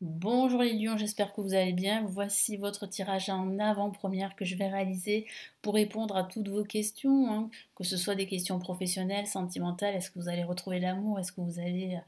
Bonjour les lions, j'espère que vous allez bien. Voici votre tirage en avant-première que je vais réaliser pour répondre à toutes vos questions, hein, que ce soit des questions professionnelles, sentimentales, est-ce que vous allez retrouver l'amour, est-ce que vous allez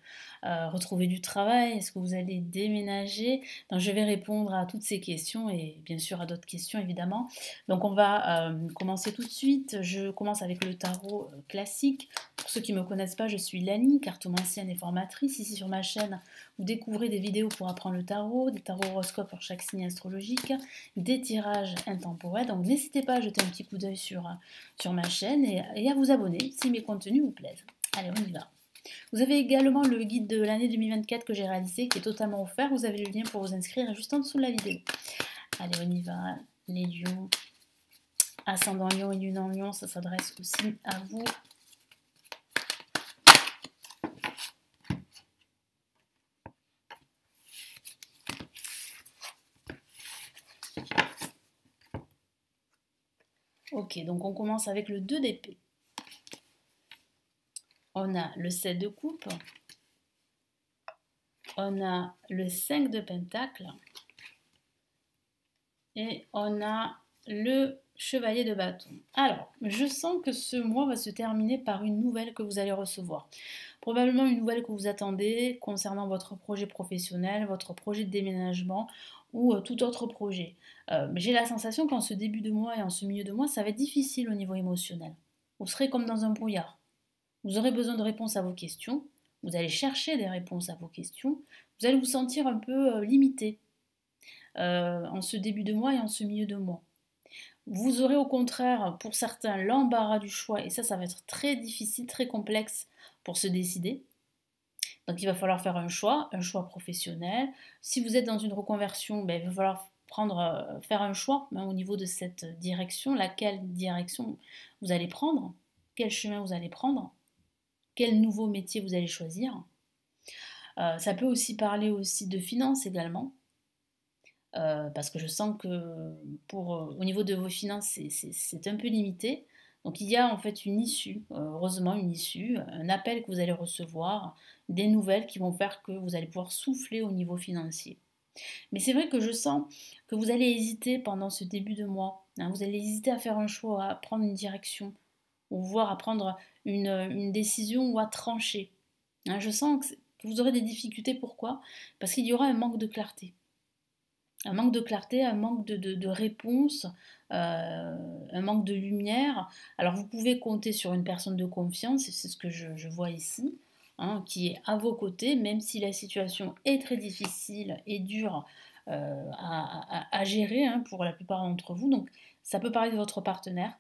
retrouver du travail, est-ce que vous allez déménager. Donc je vais répondre à toutes ces questions et bien sûr à d'autres questions évidemment. Donc on va commencer tout de suite. Je commence avec le tarot classique. Pour ceux qui ne me connaissent pas, je suis Laline, cartomancienne et formatrice. Ici sur ma chaîne, vous découvrez des vidéos pour apprendre le tarot, des tarots horoscopes pour chaque signe astrologique, des tirages intemporels. Donc n'hésitez pas à jeter un petit coup d'œil sur ma chaîne et à vous abonner si mes contenus vous plaisent. Allez, on y va. Vous avez également le guide de l'année 2024 que j'ai réalisé qui est totalement offert. Vous avez le lien pour vous inscrire juste en dessous de la vidéo. Allez, on y va. Les lions, ascendant lion et lune en lion, ça s'adresse aussi à vous. Ok, donc on commence avec le 2 d'épée. On a le 7 de coupe. On a le 5 de pentacle. Et on a le chevalier de bâton. Alors, je sens que ce mois va se terminer par une nouvelle que vous allez recevoir. Probablement une nouvelle que vous attendez concernant votre projet professionnel, votre projet de déménagement ou tout autre projet. J'ai la sensation qu'en ce début de mois et en ce milieu de mois, ça va être difficile au niveau émotionnel. Vous serez comme dans un brouillard. Vous aurez besoin de réponses à vos questions. Vous allez chercher des réponses à vos questions. Vous allez vous sentir un peu limité en ce début de mois et en ce milieu de mois. Vous aurez au contraire, pour certains, l'embarras du choix, et ça va être très difficile, très complexe pour se décider. Donc il va falloir faire un choix professionnel. Si vous êtes dans une reconversion, il va falloir faire un choix au niveau de cette direction, laquelle direction vous allez prendre, quel chemin vous allez prendre, quel nouveau métier vous allez choisir. Ça peut aussi parler aussi de finances également. Parce que je sens que au niveau de vos finances, c'est un peu limité. Donc il y a en fait une issue, heureusement une issue, un appel que vous allez recevoir, des nouvelles qui vont faire que vous allez pouvoir souffler au niveau financier. Mais c'est vrai que je sens que vous allez hésiter pendant ce début de mois, hein, vous allez hésiter à faire un choix, à prendre une direction, ou voire à prendre une décision ou à trancher. Hein, je sens que vous aurez des difficultés, pourquoi? Parce qu'il y aura un manque de clarté. Un manque de clarté, un manque de réponse, un manque de lumière. Alors vous pouvez compter sur une personne de confiance, c'est ce que je vois ici, hein, qui est à vos côtés, même si la situation est très difficile et dure à gérer hein, pour la plupart d'entre vous. Donc ça peut parler de votre partenaire,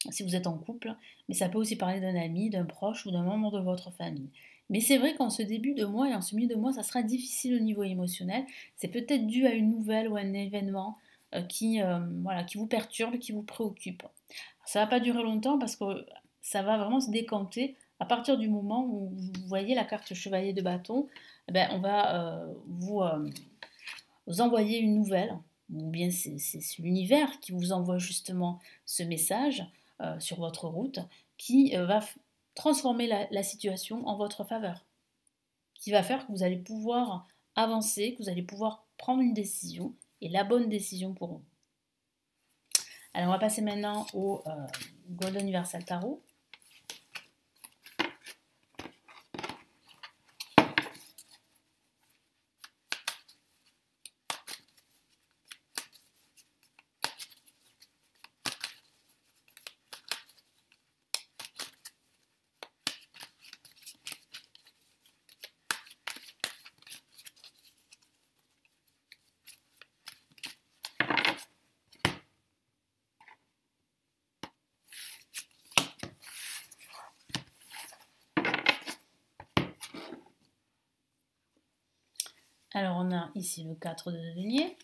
si vous êtes en couple, mais ça peut aussi parler d'un ami, d'un proche ou d'un membre de votre famille. Mais c'est vrai qu'en ce début de mois et en ce milieu de mois, ça sera difficile au niveau émotionnel. C'est peut-être dû à une nouvelle ou à un événement voilà, qui vous perturbe, qui vous préoccupe. Alors, ça ne va pas durer longtemps parce que ça va vraiment se décanter à partir du moment où vous voyez la carte chevalier de bâton. Eh ben, on va vous envoyer une nouvelle, ou bien c'est l'univers qui vous envoie justement ce message sur votre route qui va transformer la situation en votre faveur, qui va faire que vous allez pouvoir avancer, que vous allez pouvoir prendre une décision et la bonne décision pour vous. Alors on va passer maintenant au Golden Universal Tarot. Alors on a ici le 4 de denier,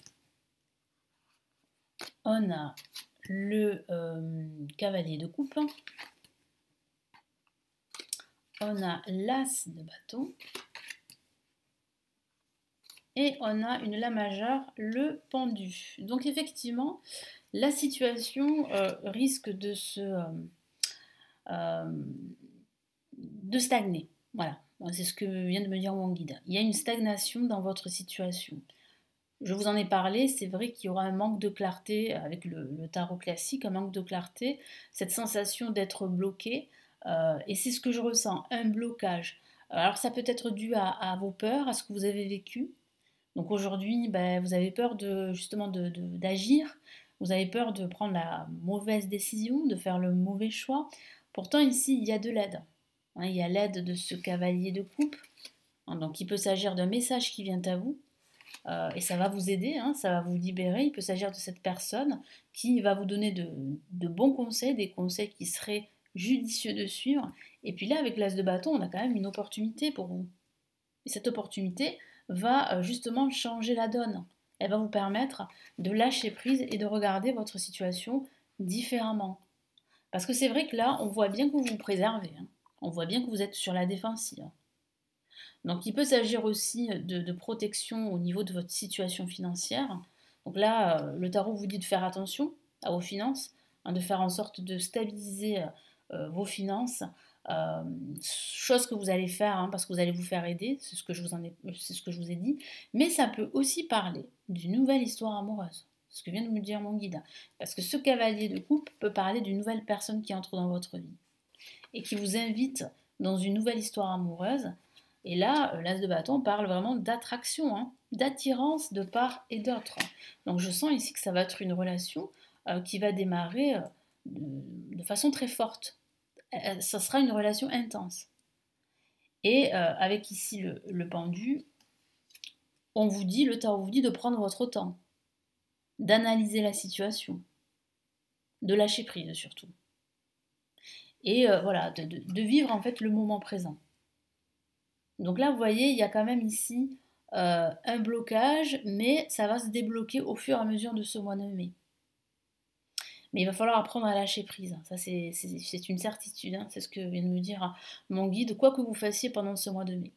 on a le cavalier de coupe, on a l'as de bâton et on a une la majeure, le pendu. Donc effectivement, la situation risque de stagner. Voilà. Bon, c'est ce que vient de me dire mon guide. Il y a une stagnation dans votre situation. Je vous en ai parlé, c'est vrai qu'il y aura un manque de clarté avec le tarot classique, un manque de clarté, cette sensation d'être bloqué, et c'est ce que je ressens, un blocage. Alors ça peut être dû à vos peurs, à ce que vous avez vécu. Donc aujourd'hui, ben, vous avez peur justement d'agir, vous avez peur de prendre la mauvaise décision, de faire le mauvais choix. Pourtant ici, il y a de l'aide. Hein, il y a l'aide de ce cavalier de coupe. Hein, donc il peut s'agir d'un message qui vient à vous, et ça va vous aider, hein, ça va vous libérer. Il peut s'agir de cette personne qui va vous donner de bons conseils, des conseils qui seraient judicieux de suivre. Et puis là, avec l'as de bâton, on a quand même une opportunité pour vous. Et cette opportunité va justement changer la donne. Elle va vous permettre de lâcher prise et de regarder votre situation différemment. Parce que c'est vrai que là, on voit bien que vous vous préservez. Hein. On voit bien que vous êtes sur la défensive. Donc il peut s'agir aussi de protection au niveau de votre situation financière. Donc là, le tarot vous dit de faire attention à vos finances, hein, de faire en sorte de stabiliser vos finances, euh, chose que vous allez faire hein, parce que vous allez vous faire aider, c'est ce que c'est ce que je vous ai dit. Mais ça peut aussi parler d'une nouvelle histoire amoureuse, ce que vient de me dire mon guide. Parce que ce cavalier de coupe peut parler d'une nouvelle personne qui entre dans votre vie et qui vous invite dans une nouvelle histoire amoureuse. Et là, l'as de bâton parle vraiment d'attraction, hein, d'attirance de part et d'autre. Donc je sens ici que ça va être une relation qui va démarrer de façon très forte. Ça sera une relation intense. Et avec ici le pendu, on vous dit, le tarot vous dit de prendre votre temps, d'analyser la situation, de lâcher prise surtout. Et voilà, de vivre en fait le moment présent. Donc là, vous voyez, il y a quand même ici un blocage, mais ça va se débloquer au fur et à mesure de ce mois de mai. Mais il va falloir apprendre à lâcher prise. Ça, c'est une certitude. Hein. C'est ce que vient de me dire mon guide, quoi que vous fassiez pendant ce mois de mai.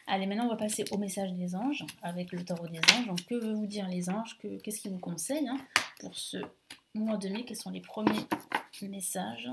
Allez, maintenant, on va passer au message des anges, avec le tarot des anges. Donc, que veulent vous dire les anges? Qu'est-ce qu'ils vous conseillent hein, pour ce mois de mai? Quels sont les premiers messages?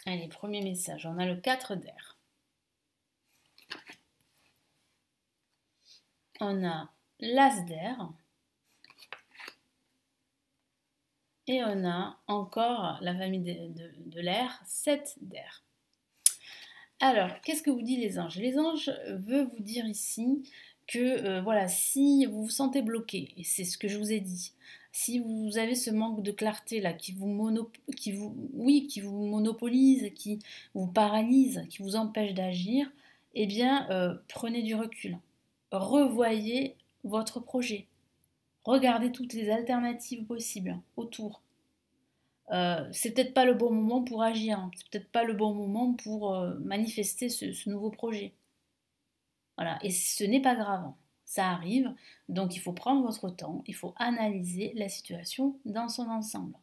Allez, premier message, on a le 4 d'air. On a l'as d'air. Et on a encore la famille de l'air, 7 d'air. Alors, qu'est-ce que vous dit les anges? Les anges veulent vous dire ici que voilà, si vous vous sentez bloqué, et c'est ce que je vous ai dit, si vous avez ce manque de clarté là qui vous monopolise, qui vous paralyse, qui vous empêche d'agir, eh bien prenez du recul. Revoyez votre projet. Regardez toutes les alternatives possibles autour. C'est peut-être pas le bon moment pour agir, hein. C'est peut-être pas le bon moment pour manifester ce nouveau projet. Voilà, et ce n'est pas grave, hein. Ça arrive, donc il faut prendre votre temps, il faut analyser la situation dans son ensemble.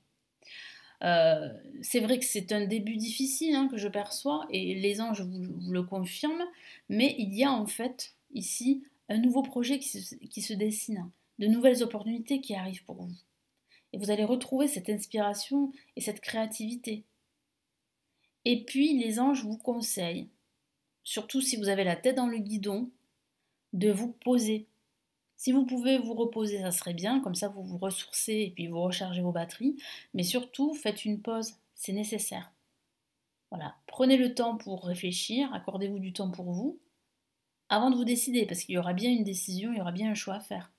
C'est vrai que c'est un début difficile hein, que je perçois, et les anges vous le confirment, mais il y a en fait ici un nouveau projet qui se dessine, de nouvelles opportunités qui arrivent pour vous. Et vous allez retrouver cette inspiration et cette créativité. Et puis les anges vous conseillent, surtout si vous avez la tête dans le guidon, de vous poser. Si vous pouvez vous reposer, ça serait bien, comme ça vous vous ressourcez et puis vous rechargez vos batteries. Mais surtout, faites une pause, c'est nécessaire. Voilà, prenez le temps pour réfléchir, accordez-vous du temps pour vous, avant de vous décider, parce qu'il y aura bien une décision, il y aura bien un choix à faire.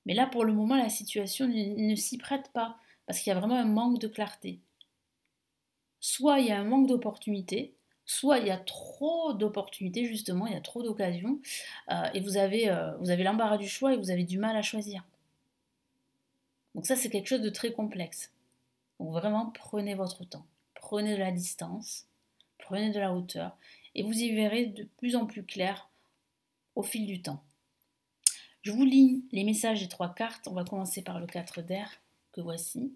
Mais là, pour le moment, la situation ne s'y prête pas, parce qu'il y a vraiment un manque de clarté. Soit il y a un manque d'opportunité, soit il y a trop d'opportunités justement, il y a trop d'occasions, et vous avez l'embarras du choix et vous avez du mal à choisir. Donc ça, c'est quelque chose de très complexe. Donc vraiment, prenez votre temps, prenez de la distance, prenez de la hauteur, et vous y verrez de plus en plus clair au fil du temps. Je vous lis les messages des 3 cartes. On va commencer par le 4 d'air, que voici.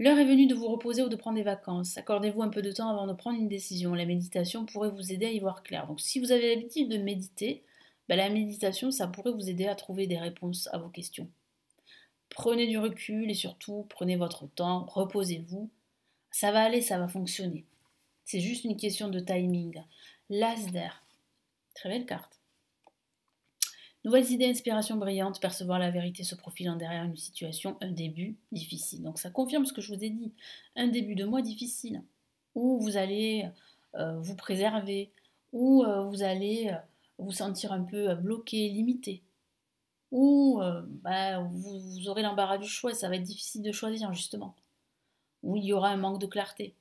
L'heure est venue de vous reposer ou de prendre des vacances. Accordez-vous un peu de temps avant de prendre une décision. La méditation pourrait vous aider à y voir clair. Donc si vous avez l'habitude de méditer, la méditation, ça pourrait vous aider à trouver des réponses à vos questions. Prenez du recul et surtout, prenez votre temps, reposez-vous. Ça va aller, ça va fonctionner. C'est juste une question de timing. L'as d'air. Très belle carte. Nouvelles idées, inspiration brillante, percevoir la vérité se profilant derrière une situation, un début difficile. Donc ça confirme ce que je vous ai dit. Un début de mois difficile, où vous allez vous préserver, où vous allez vous sentir un peu bloqué, limité, où vous aurez l'embarras du choix, ça va être difficile de choisir justement, où il y aura un manque de clarté.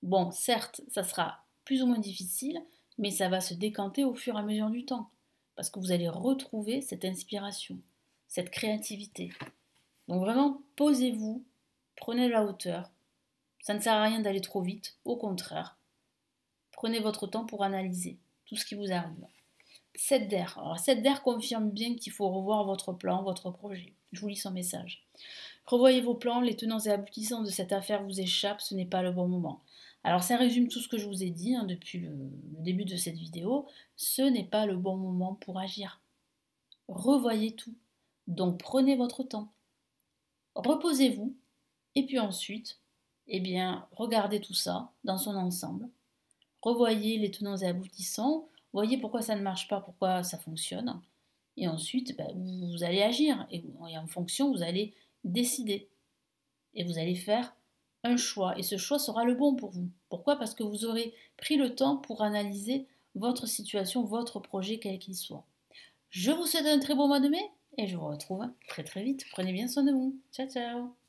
Bon, certes, ça sera plus ou moins difficile, mais ça va se décanter au fur et à mesure du temps. Parce que vous allez retrouver cette inspiration, cette créativité. Donc vraiment, posez-vous, prenez de la hauteur. Ça ne sert à rien d'aller trop vite, au contraire. Prenez votre temps pour analyser tout ce qui vous arrive. 7 d'air. Alors 7 d'air confirme bien qu'il faut revoir votre plan, votre projet. Je vous lis son message. Revoyez vos plans, les tenants et aboutissants de cette affaire vous échappent, ce n'est pas le bon moment. Alors ça résume tout ce que je vous ai dit depuis le début de cette vidéo. Ce n'est pas le bon moment pour agir. Revoyez tout. Donc prenez votre temps. Reposez-vous. Et puis ensuite, regardez tout ça dans son ensemble. Revoyez les tenants et aboutissants. Voyez pourquoi ça ne marche pas, pourquoi ça fonctionne. Et ensuite, vous allez agir. Et en fonction, vous allez décider. Et vous allez faire un choix. Et ce choix sera le bon pour vous. Pourquoi? Parce que vous aurez pris le temps pour analyser votre situation, votre projet, quel qu'il soit. Je vous souhaite un très bon mois de mai et je vous retrouve très très vite. Prenez bien soin de vous. Ciao ciao.